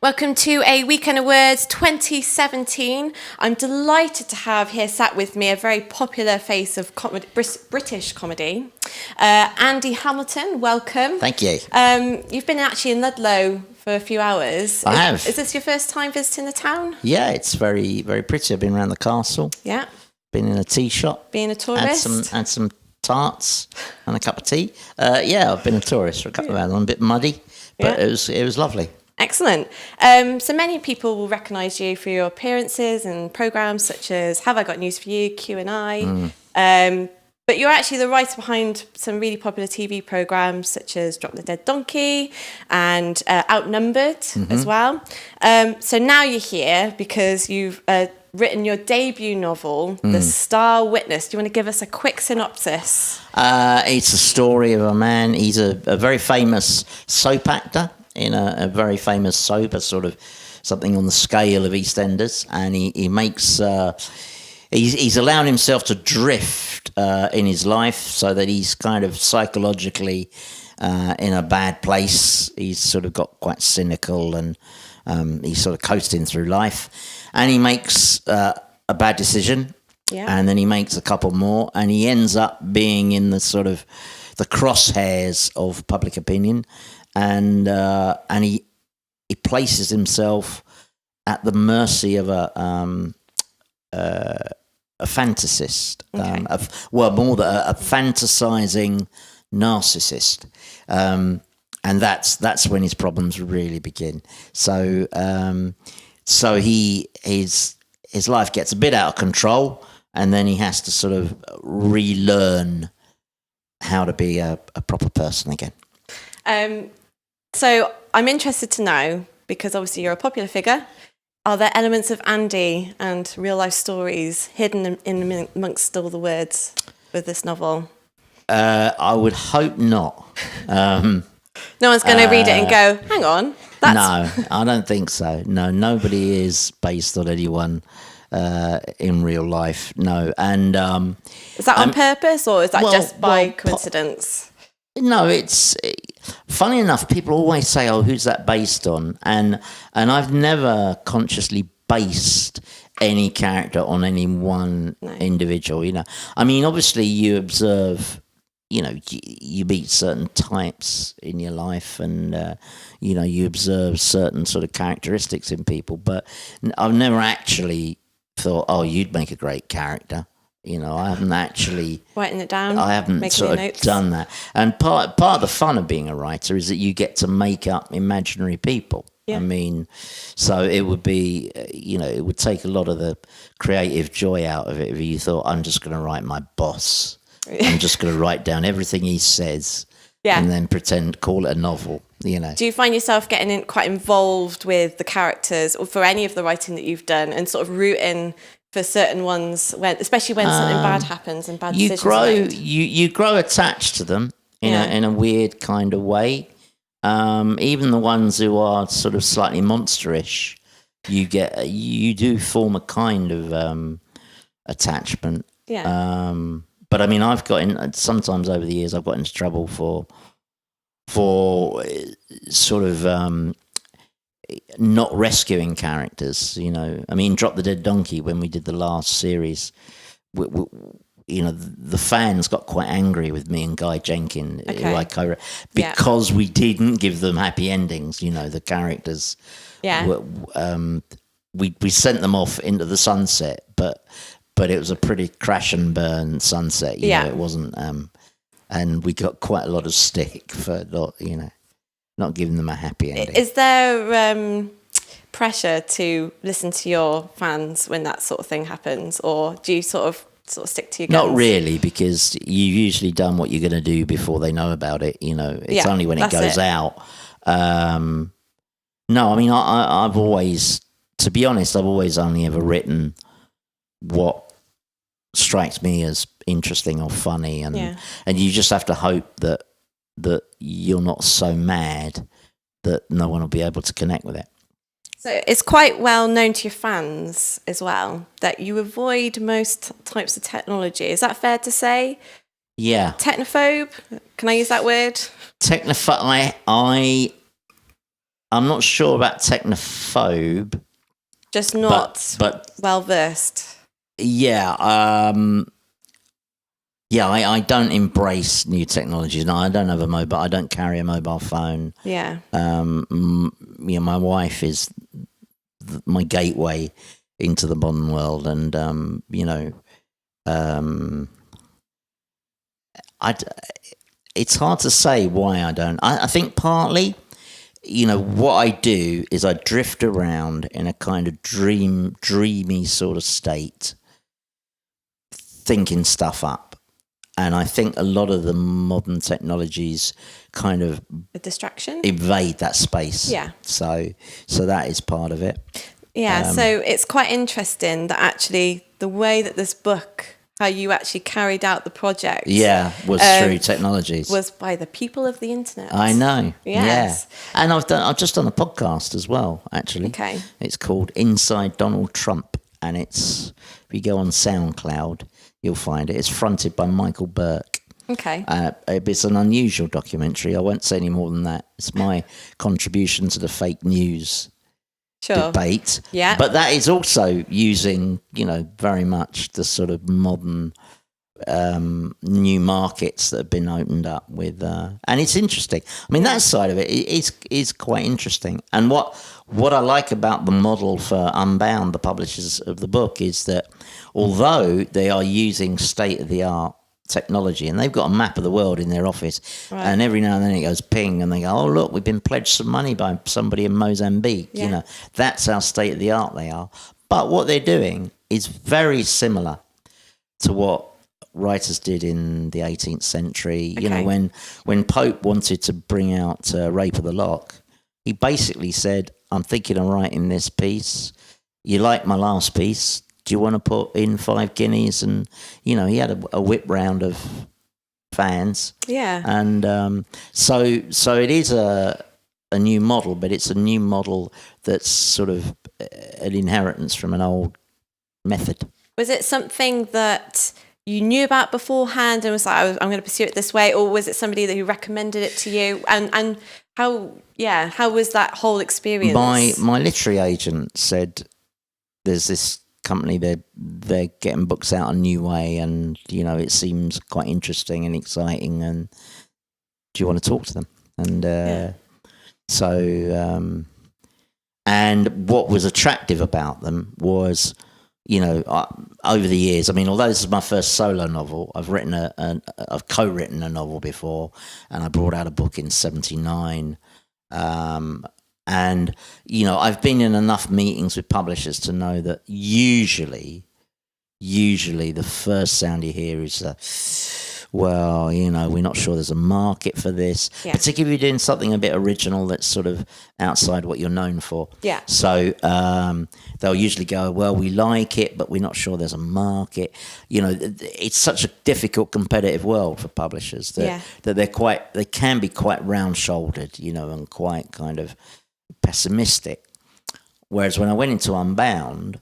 Welcome to A Weekend Awards 2017. I'm delighted to have here sat with me a very popular face of British comedy. Andy Hamilton, welcome. Thank you. You've been actually in Ludlow for a few hours. I have. Is this your first time visiting the town? Yeah, it's very, very pretty. I've been around the castle. Yeah. Been in a tea shop. Being a tourist. Had some tarts and a cup of tea. Yeah, I've been a tourist for a couple of hours. I'm a bit muddy, but it was lovely. Excellent. So many people will recognise you for your appearances in programmes such as Have I Got News For You, Q&I. But you're actually the writer behind some really popular TV programmes such as Drop the Dead Donkey and Outnumbered as well. So now you're here because you've written your debut novel, The Star Witness. Do you want to give us a quick synopsis? It's a story of a man. He's a very famous soap actor in a very famous soap, a sort of something on the scale of EastEnders, and he makes he's allowed himself to drift in his life so that he's kind of psychologically in a bad place. He's sort of got quite cynical and he's sort of coasting through life, and he makes a bad decision, and then he makes a couple more, and he ends up being in the sort of the crosshairs of public opinion. And he places himself at the mercy of a fantasist, a fantasizing narcissist, and that's when his problems really begin. So his life gets a bit out of control, and then he has to sort of relearn how to be a proper person again. So I'm interested to know, because obviously you're a popular figure, are there elements of Andy and real life stories hidden in amongst all the words with this novel? I would hope not. No one's going to read it and go, hang on. No, I don't think so. No, nobody is based on anyone in real life. No. And is that on purpose, or is that just by coincidence? No, it's funny enough. People always say, "Oh, who's that based on?" And I've never consciously based any character on any one individual. You know, I mean, obviously, you observe. You know, you meet certain types in your life, and you observe certain sort of characteristics in people. But I've never actually thought, "Oh, you'd make a great character." You know, I haven't actually writing it down. I haven't sort of done that. And part of the fun of being a writer is that you get to make up imaginary people. Yeah. I mean, so it would be, it would take a lot of the creative joy out of it if you thought, I'm just going to write my boss. I'm just going to write down everything he says and then call it a novel. You know. Do you find yourself getting quite involved with the characters, or for any of the writing that you've done, and sort of rooting for certain ones, especially when something bad happens and bad decisions are made? You grow attached to them in a weird kind of way. Even the ones who are sort of slightly monsterish, you do form a kind of attachment. Yeah. But I mean, I've got sometimes over the years I've got into trouble for sort of not rescuing characters, I mean, Drop the Dead Donkey, when we did the last series, the fans got quite angry with me and Guy Jenkins, who I co-wrote, because we didn't give them happy endings. The characters, we sent them off into the sunset, but it was a pretty crash and burn sunset. It wasn't, and we got quite a lot of stick for not giving them a happy ending. Is there pressure to listen to your fans when that sort of thing happens, or do you sort of stick to your guns? Not really, because you've usually done what you're going to do before they know about it. It's only when it goes out. No, I mean, I've always, to be honest, I've always only ever written what strikes me as interesting or funny, and you just have to hope that you're not so mad that no one will be able to connect with it. So it's quite well known to your fans as well that you avoid most types of technology. Is that fair to say? Yeah. Technophobe? Can I use that word? Technophobe. I'm not sure about technophobe. Just not but well versed. Yeah, I don't embrace new technologies. No, I don't have a mobile. I don't carry a mobile phone. Yeah. My wife is my gateway into the modern world, and it's hard to say why I don't. I think partly, what I do is I drift around in a kind of dreamy sort of state, thinking stuff up. And I think a lot of the modern technologies kind of A distraction? invade that space. Yeah. So that is part of it. Yeah, so it's quite interesting that actually the way that this book, how you actually carried out the project. Yeah, was through technologies. Was by the people of the internet. I know. Yes. Yeah. And I've just done a podcast as well, actually. Okay. It's called Inside Donald Trump, and if you go on SoundCloud, you'll find it. It's fronted by Michael Burke. Okay. It's an unusual documentary. I won't say any more than that. It's my contribution to the fake news debate. Yeah. But that is also using, very much the sort of modern new markets that have been opened up with, and it's interesting. I mean, that side of it is quite interesting. And what I like about the model for Unbound, the publishers of the book, is that although they are using state-of-the-art technology, and they've got a map of the world in their office, right, and every now and then it goes ping, and they go, oh, look, we've been pledged some money by somebody in Mozambique. Yeah. That's how state-of-the-art they are. But what they're doing is very similar to what writers did in the 18th century. Okay. When Pope wanted to bring out Rape of the Lock, he basically said, I'm thinking of writing this piece. You like my last piece? Do you want to put in 5 guineas? And, he had a whip round of fans. Yeah. And so it is a new model, but it's a new model that's sort of an inheritance from an old method. Was it something that you knew about beforehand and was like, I'm going to pursue it this way? Or was it somebody who recommended it to you? And how was that whole experience? My literary agent said, there's this company, they're getting books out a new way, and it seems quite interesting and exciting, and do you want to talk to them? And so and what was attractive about them was, over the years, I mean, although this is my first solo novel, I've co-written a novel before, and I brought out a book in 1979. And, I've been in enough meetings with publishers to know that usually the first sound you hear is, we're not sure there's a market for this, particularly if you're doing something a bit original that's sort of outside what you're known for. Yeah. So they'll usually go, well, we like it, but we're not sure there's a market. It's such a difficult competitive world for publishers that they can be quite round-shouldered, and quite kind of pessimistic. Whereas when I went into Unbound,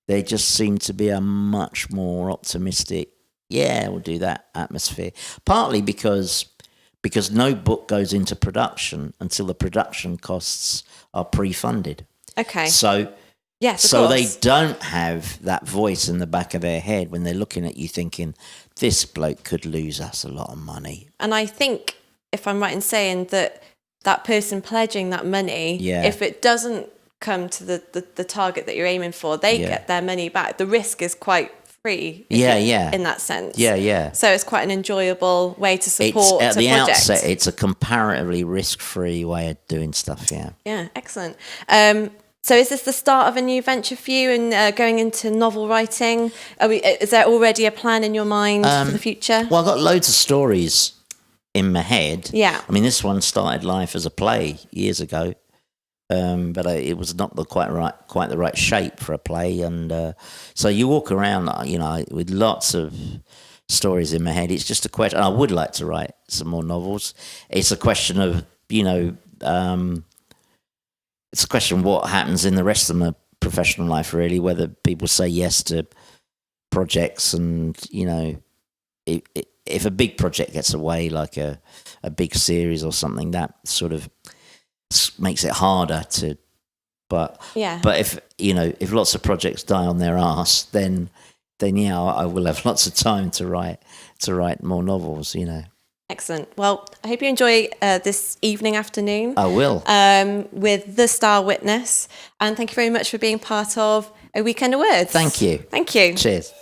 they just seemed to be a much more optimistic, we'll do that atmosphere. Partly because no book goes into production until the production costs are pre-funded. Okay. So yes, so they don't have that voice in the back of their head when they're looking at you thinking, this bloke could lose us a lot of money. And I think, if I'm right in saying that person pledging that money, if it doesn't come to the target that you're aiming for, they get their money back. The risk is quite free. In that sense. Yeah. So it's quite an enjoyable way to support at the project. outset, it's a comparatively risk-free way of doing stuff. Yeah, excellent. So is this the start of a new venture for you and going into novel writing? Is there already a plan in your mind for the future? Well, I've got loads of stories in my head. Yeah. I mean, this one started life as a play years ago, but it was not quite the right shape for a play. And so you walk around, with lots of stories in my head. It's just a question. I would like to write some more novels. It's a question of, it's a question of what happens in the rest of my professional life, really, whether people say yes to projects and, if a big project gets away, like a big series or something, that sort of makes it harder to. But if lots of projects die on their arse, then I will have lots of time to write more novels. Excellent. Well, I hope you enjoy this afternoon. I will. With The Star Witness. And thank you very much for being part of A Weekend of Words. Thank you. Thank you. Cheers.